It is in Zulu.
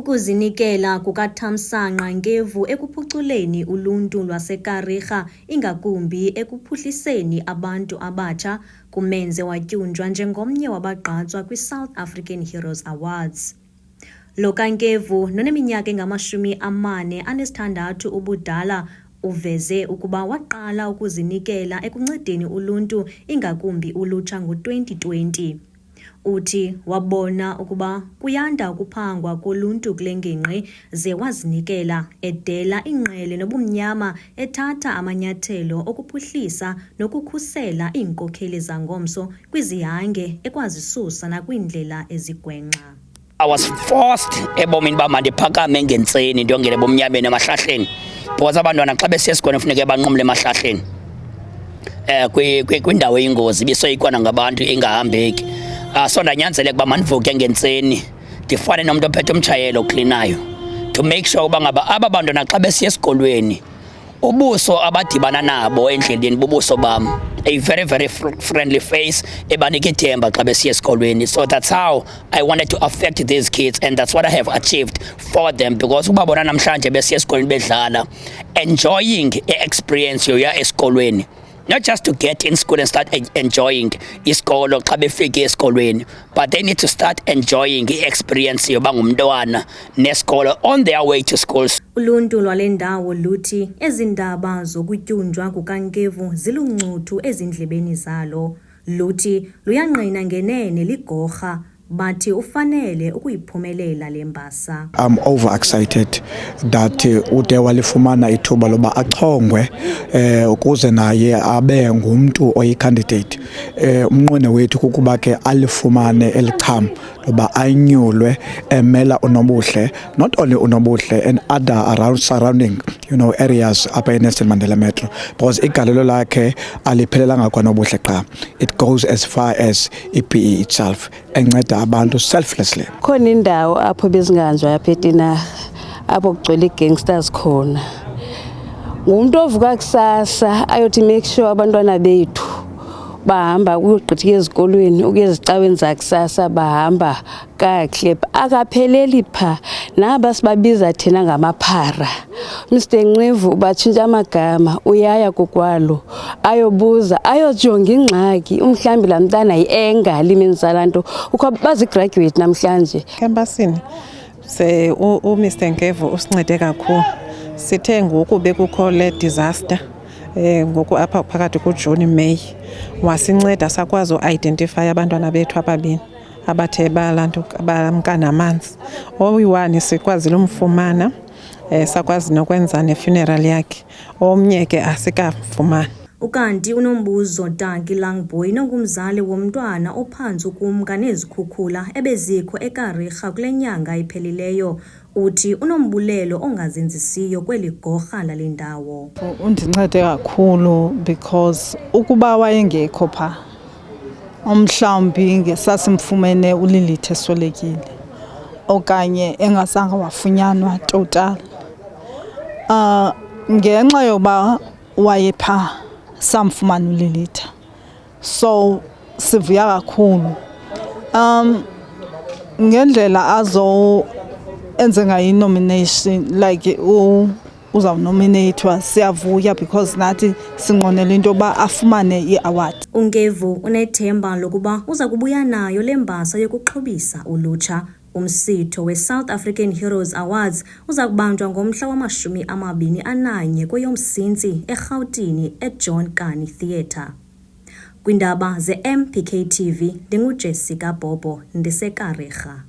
Ukuzinikela kukaThamsanqa Nkevu ekuphuculeni uluntu lwaseKarigha ingakumbi ekuphuhliseni abantu abatsha kumenze watyunjwa njengomnye wabagqatswa kwi-South African Heroes Awards. Lo kaNkevu noneminyaka engama-46 ubudala uveze ukuba waqala ukuzinikela ekuncedeni uluntu ingakumbi ulutsha ngo-2020. Uthi wabona ukuba kuyanda ukuphangwa koluntu kule ngingqi ze wazinikela edela ingqele nobumnyama ethatha amanyathelo okuphuhlisa nokukhusela iinkokheli zangomso kwizihange ekwazisusa nakwiindlela ezigwenxa. I was forced ebomini ba mandiphakame ngentseni ndiyongele bomnyameni emahlahleni because abantwana xa besesikolweni kufuneka banqumle emahlahleni kwindawo eyingozi bisoyikwana ngabantu ingahambeki. So ndanyanzeleka uba mandivuke ngentseni ndifane nomntu ophethe umtshayelo oklinayo to make sure uba ngaba aba bantwana xa besiya esikolweni ubuso abadibana nabo endleleni bubuso bam, a very friendly face ebanika ithemba xa besiya esikolweni. So that's how I wanted to affect these kids, and that's what I have achieved for them, because ubabona namhlanje besiya esikolweni bedlala enjoying experience yoya esikolweni, not just to get in school and start enjoying isikolo xa befike esikolweni, but they need to start enjoying experience yoba ngumntwana nesikolo on their way to school. Uluntu lwale ndawo luthi ezindaba zokutyunjwa kukaNkevu zilungcuthu ezindlebeni zalo. Luthi luyanqina ngenene ligorha, bathi ufanele ukuyiphumelela le mbasa. I'm overexcited that ude walifumana ithuba loba achongwe ukuze naye abe ngumntu oyi-candidate. Umnqweno wethu kukuba ke alifumane elicham loba anyulwe emela uNobuhle, not only uNobuhle and other surrounding areas apha eNelson Mandela Metro, because igalelo lakhe aliphelelanga kwaNobuhle qha. It goes as far as iPE itself enceda abantu selflessly. Khona indawo apho bezinganjwa yaphetina apho kugcwele gangsters khona. Ngumuntu ovuka kusasa ayothi make sure abantwana bethu bahamba ukugqithika ezikolweni ukuyezicaweni zakusasa bahamba kahle, akapheleli pha naba sibabiza thina ngamaphara. Mr Ncevu batshintsha amagama, uyaya kokwalo ayobuza ayojonga ingxaki umhlambi la mntana yienga limenzala nto ukho bazi graduate namhlanje campusini. Se Mr Nkevu usincede kakhulu. Sithe ngoku bekukho le disaster ngoku apha phakathi kuJune May, wasinceda sakwazi uidentify abantwana bethu ababini abathe balantu abamka namanzi. Oyi-1 sikwazile umfumana, sakwazi nokwenza nefuneral yakhe. Omnye ke asikafumana. Ukanti uNombuzo Danki Langboy nongumzali womntwana ophantsi ukumka nezikhukhula ebezikho eKarigha kule nyanga iphelileyo, uthi unombulelo ongazenzisiyo kweli gorha lale ndawo. Undincede kakhulu because ukuba wayengekho pha omhlawumbi ngesasimfumene uLilith eswelekile okanye engazange wafunyanwa total. Ngenxa yoba wayepha samfumana uLilith, so sivuya kakhulu ngendlela azo enze ngayo nomination, like uzawunominatwa. Siyavuya because nathi sinqonela into yoba afumane i-award. uNkevu unethemba lokuba uza kubuya nayo le mbasa yokuxhobisa ulutsha. Umsitho we-South African Heroes Awards uza kubanjwa ngomhla wama-21 kweyoMsintsi eRhawutini eJohn Kani Theatre. Kwindaba ze-MPK TV, ndinguJessica Bobo, ndiseKarigha.